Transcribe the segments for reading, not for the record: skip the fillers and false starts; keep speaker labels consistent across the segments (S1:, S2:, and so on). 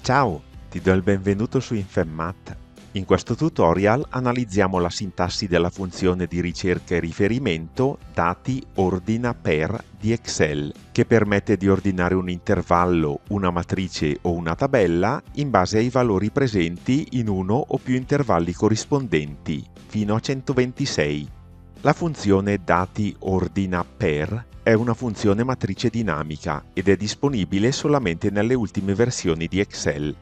S1: Ciao, ti do il benvenuto su InfemMath. In questo tutorial analizziamo la sintassi della funzione di ricerca e riferimento dati ordina per di Excel, che permette di ordinare un intervallo, una matrice o una tabella in base ai valori presenti in uno o più intervalli corrispondenti, fino a 126. La funzione dati ordina per è una funzione matrice dinamica ed è disponibile solamente nelle ultime versioni di Excel.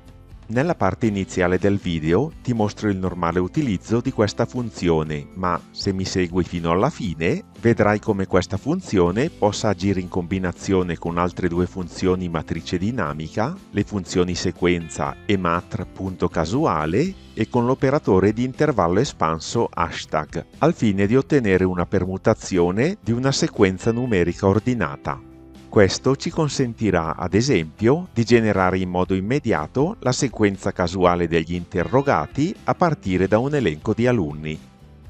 S1: Nella parte iniziale del video ti mostro il normale utilizzo di questa funzione, ma se mi segui fino alla fine, vedrai come questa funzione possa agire in combinazione con altre due funzioni matrice dinamica, le funzioni sequenza e matr.casuale, e con l'operatore di intervallo espanso hashtag, al fine di ottenere una permutazione di una sequenza numerica ordinata. Questo ci consentirà, ad esempio, di generare in modo immediato la sequenza casuale degli interrogati a partire da un elenco di alunni.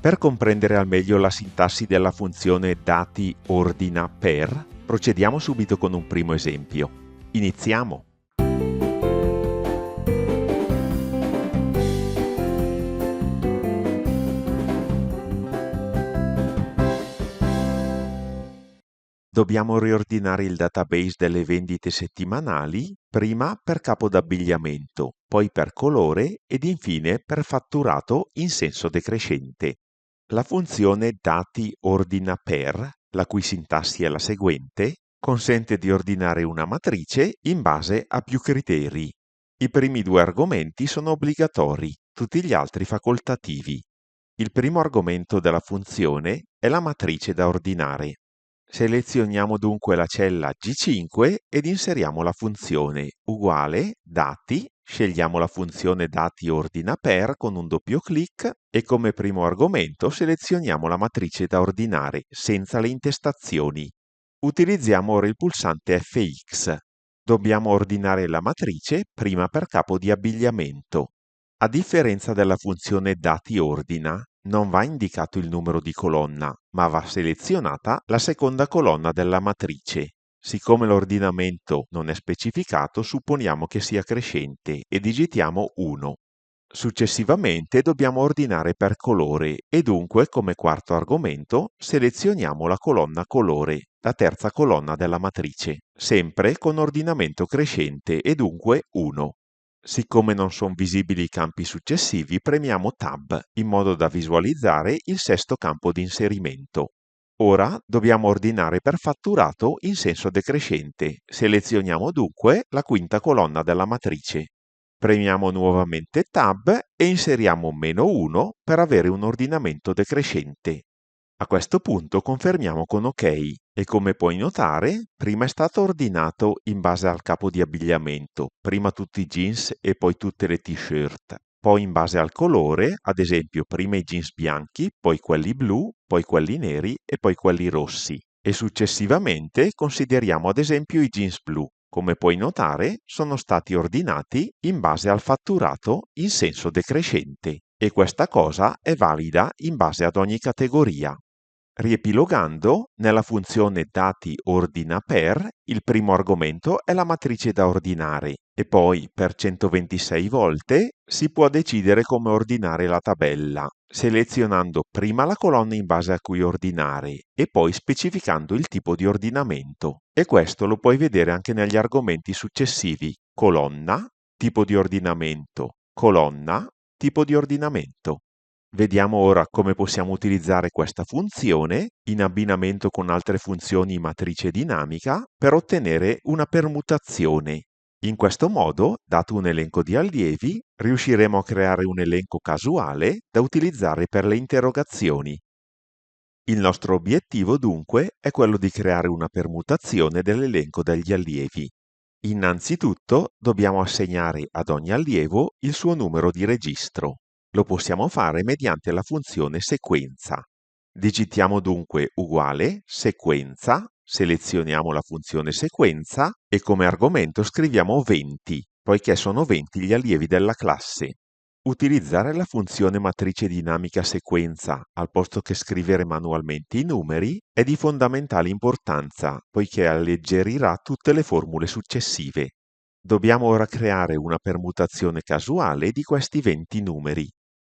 S1: Per comprendere al meglio la sintassi della funzione dati ordina per, procediamo subito con un primo esempio. Iniziamo! Dobbiamo riordinare il database delle vendite settimanali, prima per capo d'abbigliamento, poi per colore ed infine per fatturato in senso decrescente. La funzione dati ordina per, la cui sintassi è la seguente, consente di ordinare una matrice in base a più criteri. I primi due argomenti sono obbligatori, tutti gli altri facoltativi. Il primo argomento della funzione è la matrice da ordinare. Selezioniamo dunque la cella G5 ed inseriamo la funzione uguale dati, scegliamo la funzione dati ordina per con un doppio clic e come primo argomento selezioniamo la matrice da ordinare senza le intestazioni. Utilizziamo ora il pulsante FX. Dobbiamo ordinare la matrice prima per capo di abbigliamento. A differenza della funzione dati ordina, non va indicato il numero di colonna, ma va selezionata la seconda colonna della matrice. Siccome l'ordinamento non è specificato, supponiamo che sia crescente e digitiamo 1. Successivamente dobbiamo ordinare per colore e dunque, come quarto argomento, selezioniamo la colonna colore, la terza colonna della matrice, sempre con ordinamento crescente e dunque 1. Siccome non sono visibili i campi successivi, premiamo Tab in modo da visualizzare il sesto campo di inserimento. Ora dobbiamo ordinare per fatturato in senso decrescente. Selezioniamo dunque la quinta colonna della matrice. Premiamo nuovamente Tab e inseriamo -1 per avere un ordinamento decrescente. A questo punto confermiamo con OK e come puoi notare, prima è stato ordinato in base al capo di abbigliamento, prima tutti i jeans e poi tutte le t-shirt, poi in base al colore, ad esempio prima i jeans bianchi, poi quelli blu, poi quelli neri e poi quelli rossi. E successivamente consideriamo ad esempio i jeans blu. Come puoi notare, sono stati ordinati in base al fatturato in senso decrescente e questa cosa è valida in base ad ogni categoria. Riepilogando, nella funzione dati ordina per, il primo argomento è la matrice da ordinare e poi per 126 volte si può decidere come ordinare la tabella, selezionando prima la colonna in base a cui ordinare e poi specificando il tipo di ordinamento. E questo lo puoi vedere anche negli argomenti successivi: colonna, tipo di ordinamento, colonna, tipo di ordinamento. Vediamo ora come possiamo utilizzare questa funzione in abbinamento con altre funzioni matrice dinamica per ottenere una permutazione. In questo modo, dato un elenco di allievi, riusciremo a creare un elenco casuale da utilizzare per le interrogazioni. Il nostro obiettivo dunque è quello di creare una permutazione dell'elenco degli allievi. Innanzitutto dobbiamo assegnare ad ogni allievo il suo numero di registro. Lo possiamo fare mediante la funzione sequenza. Digitiamo dunque uguale sequenza, selezioniamo la funzione sequenza e come argomento scriviamo 20, poiché sono 20 gli allievi della classe. Utilizzare la funzione matrice dinamica sequenza al posto che scrivere manualmente i numeri è di fondamentale importanza, poiché alleggerirà tutte le formule successive. Dobbiamo ora creare una permutazione casuale di questi 20 numeri.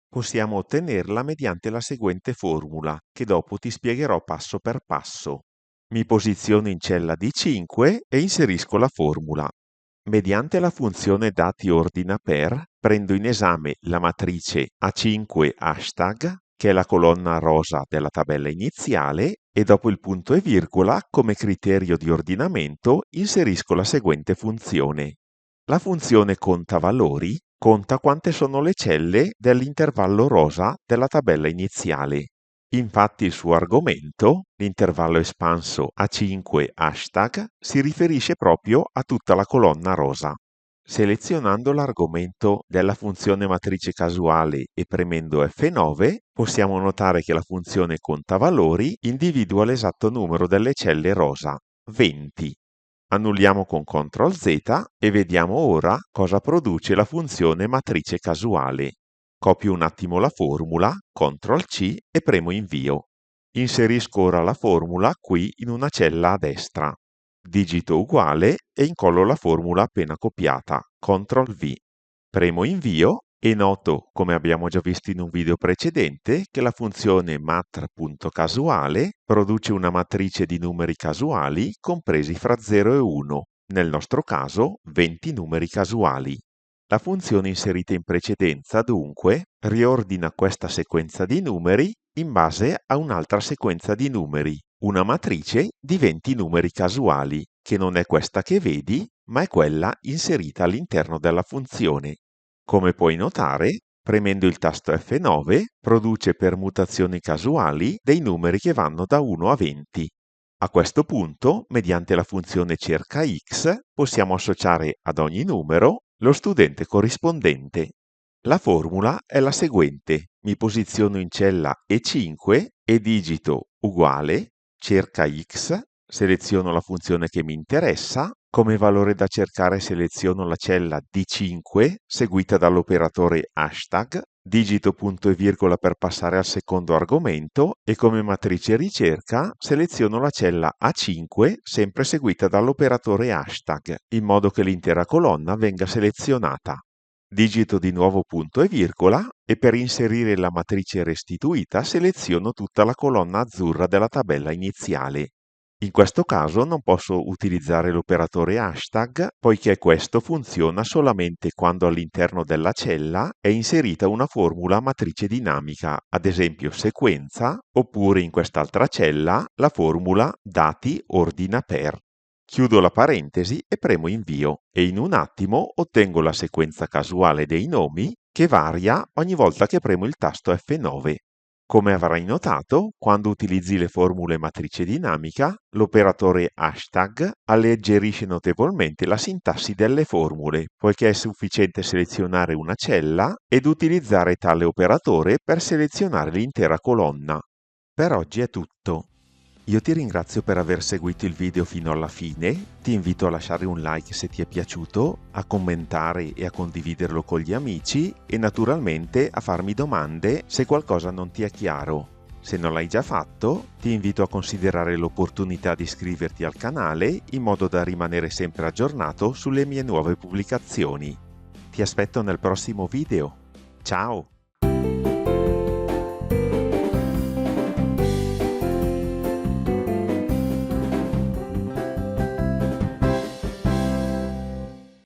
S1: Possiamo ottenerla mediante la seguente formula, che dopo ti spiegherò passo per passo. Mi posiziono in cella D5 e inserisco la formula. Mediante la funzione dati ordina per, prendo in esame la matrice A5 hashtag, che è la colonna rosa della tabella iniziale, e dopo il punto e virgola, come criterio di ordinamento, inserisco la seguente funzione. La funzione conta valori conta quante sono le celle dell'intervallo rosa della tabella iniziale. Infatti il suo argomento, l'intervallo espanso A5 hashtag, si riferisce proprio a tutta la colonna rosa. Selezionando l'argomento della funzione matrice casuale e premendo F9, possiamo notare che la funzione conta valori individua l'esatto numero delle celle rosa, 20. Annulliamo con CTRL Z e vediamo ora cosa produce la funzione matrice casuale. Copio un attimo la formula, CTRL C e premo invio. Inserisco ora la formula qui in una cella a destra. Digito uguale e incollo la formula appena copiata, CTRL V. Premo invio e noto, come abbiamo già visto in un video precedente, che la funzione matr.casuale produce una matrice di numeri casuali compresi fra 0 e 1, nel nostro caso 20 numeri casuali. La funzione inserita in precedenza, dunque, riordina questa sequenza di numeri in base a un'altra sequenza di numeri, una matrice di 20 numeri casuali, che non è questa che vedi, ma è quella inserita all'interno della funzione. Come puoi notare, premendo il tasto F9 produce permutazioni casuali dei numeri che vanno da 1 a 20. A questo punto, mediante la funzione cerca x, possiamo associare ad ogni numero lo studente corrispondente. La formula è la seguente: mi posiziono in cella E5 e digito uguale, cerca x, seleziono la funzione che mi interessa, come valore da cercare seleziono la cella D5 seguita dall'operatore hashtag, digito punto e virgola per passare al secondo argomento e come matrice ricerca seleziono la cella A5 sempre seguita dall'operatore hashtag, in modo che l'intera colonna venga selezionata. Digito di nuovo punto e virgola e per inserire la matrice restituita seleziono tutta la colonna azzurra della tabella iniziale. In questo caso non posso utilizzare l'operatore hashtag poiché questo funziona solamente quando all'interno della cella è inserita una formula matrice dinamica, ad esempio sequenza, oppure in quest'altra cella la formula dati ordina per. Chiudo la parentesi e premo invio e in un attimo ottengo la sequenza casuale dei nomi che varia ogni volta che premo il tasto F9. Come avrai notato, quando utilizzi le formule matrice dinamica, l'operatore hashtag alleggerisce notevolmente la sintassi delle formule, poiché è sufficiente selezionare una cella ed utilizzare tale operatore per selezionare l'intera colonna. Per oggi è tutto. Io ti ringrazio per aver seguito il video fino alla fine, ti invito a lasciare un like se ti è piaciuto, a commentare e a condividerlo con gli amici e naturalmente a farmi domande se qualcosa non ti è chiaro. Se non l'hai già fatto, ti invito a considerare l'opportunità di iscriverti al canale in modo da rimanere sempre aggiornato sulle mie nuove pubblicazioni. Ti aspetto nel prossimo video. Ciao!